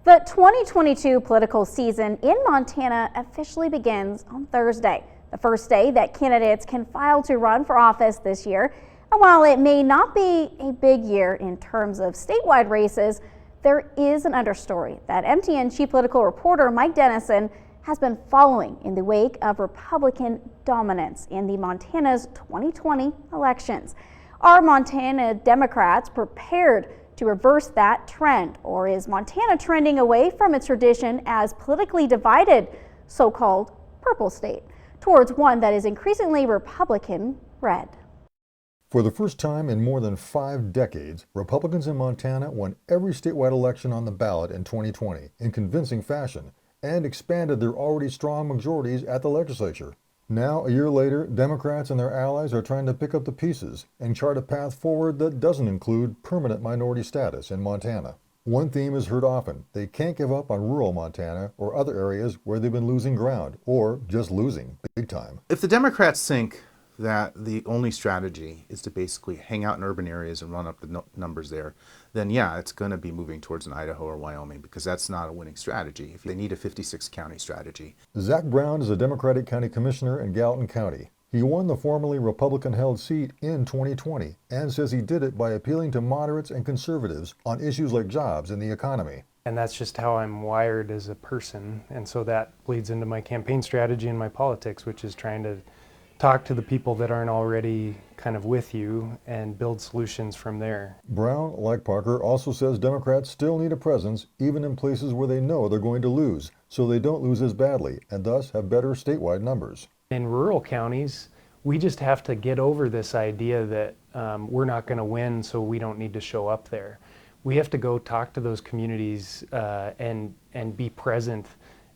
The 2022 political season in Montana officially begins on Thursday, the first day that candidates can file to run for office this year. And while it may not be a big year in terms of statewide races, there is an understory that MTN chief political reporter Mike Dennison has been following in the wake of Republican dominance in the Montana's 2020 elections. Are Montana Democrats prepared to reverse that trend, or is Montana trending away from its tradition as politically divided so-called purple state towards one that is increasingly Republican red? For the first time in more than 5 decades, Republicans in Montana won every statewide election on the ballot in 2020 in convincing fashion and expanded their already strong majorities at the legislature. Now, a year later, Democrats and their allies are trying to pick up the pieces and chart a path forward that doesn't include permanent minority status in Montana. One theme is heard often: they can't give up on rural Montana or other areas where they've been losing ground, or just losing big time. If the Democrats think that the only strategy is to basically hang out in urban areas and run up the numbers there, then yeah, it's going to be moving towards an Idaho or Wyoming, because that's not a winning strategy. If they need a 56 county strategy. Zach Brown is a Democratic county commissioner in Gallatin County. He won the formerly Republican-held seat in 2020 and says he did it by appealing to moderates and conservatives on issues like jobs and the economy. And that's just how I'm wired as a person. And so that bleeds into my campaign strategy and my politics, which is trying to talk to the people that aren't already kind of with you and build solutions from there. Brown, like Parker, also says Democrats still need a presence even in places where they know they're going to lose, so they don't lose as badly and thus have better statewide numbers. In rural counties, we just have to get over this idea that we're not going to win, so we don't need to show up there. We have to go talk to those communities and be present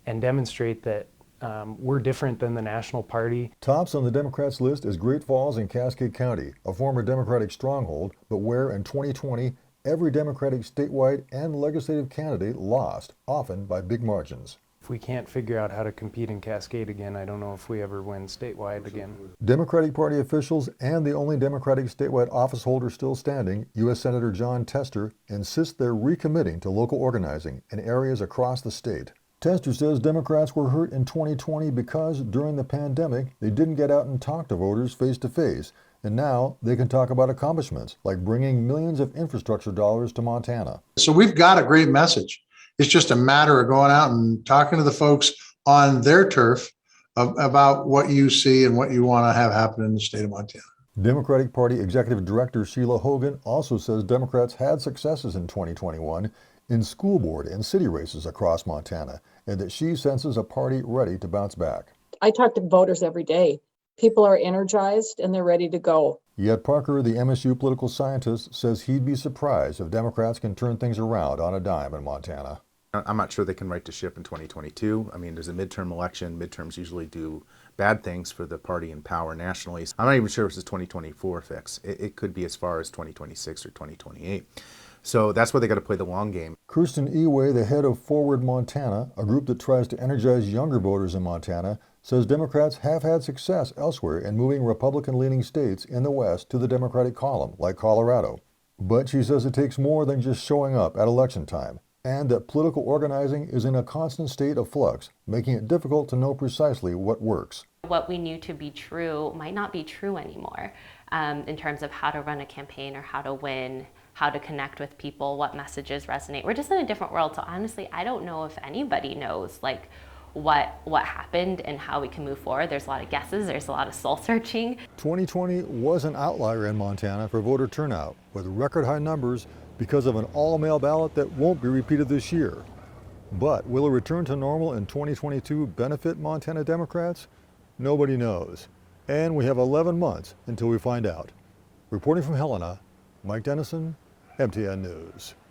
and demonstrate that we're different than the national party. Tops on the Democrats' list is Great Falls in Cascade County, a former Democratic stronghold, but where in 2020 every Democratic statewide and legislative candidate lost, often by big margins. If we can't figure out how to compete in Cascade again, I don't know if we ever win statewide again. Democratic Party officials and the only Democratic statewide office holder still standing, U.S. Senator John Tester, insist they're recommitting to local organizing in areas across the state. Tester says Democrats were hurt in 2020 because during the pandemic they didn't get out and talk to voters face to face, and now they can talk about accomplishments like bringing millions of infrastructure dollars to Montana. So we've got a great message. It's just a matter of going out and talking to the folks on their turf about what you see and what you want to have happen in the state of Montana. Democratic Party Executive Director Sheila Hogan also says Democrats had successes in 2021 in school board and city races across Montana, and that she senses a party ready to bounce back. I talk to voters every day. People are energized and they're ready to go. Yet Parker, the MSU political scientist, says he'd be surprised if Democrats can turn things around on a dime in Montana. I'm not sure they can right the ship in 2022. I mean, there's a midterm election. Midterms usually do bad things for the party in power nationally. I'm not even sure if this is 2024 fix. It could be as far as 2026 or 2028. So that's why they got to play the long game. Kirsten Eway, the head of Forward Montana, a group that tries to energize younger voters in Montana, says Democrats have had success elsewhere in moving Republican-leaning states in the West to the Democratic column, like Colorado. But she says it takes more than just showing up at election time, and that political organizing is in a constant state of flux, making it difficult to know precisely what works. What we knew to be true might not be true anymore in terms of how to run a campaign or how to win, how to connect with people, what messages resonate. We're just in a different world, so honestly, I don't know if anybody knows like what happened and how we can move forward. There's a lot of guesses, there's a lot of soul searching. 2020 was an outlier in Montana for voter turnout, with record high numbers because of an all-mail ballot that won't be repeated this year. But will a return to normal in 2022 benefit Montana Democrats? Nobody knows. And we have 11 months until we find out. Reporting from Helena, Mike Dennison, MTN News.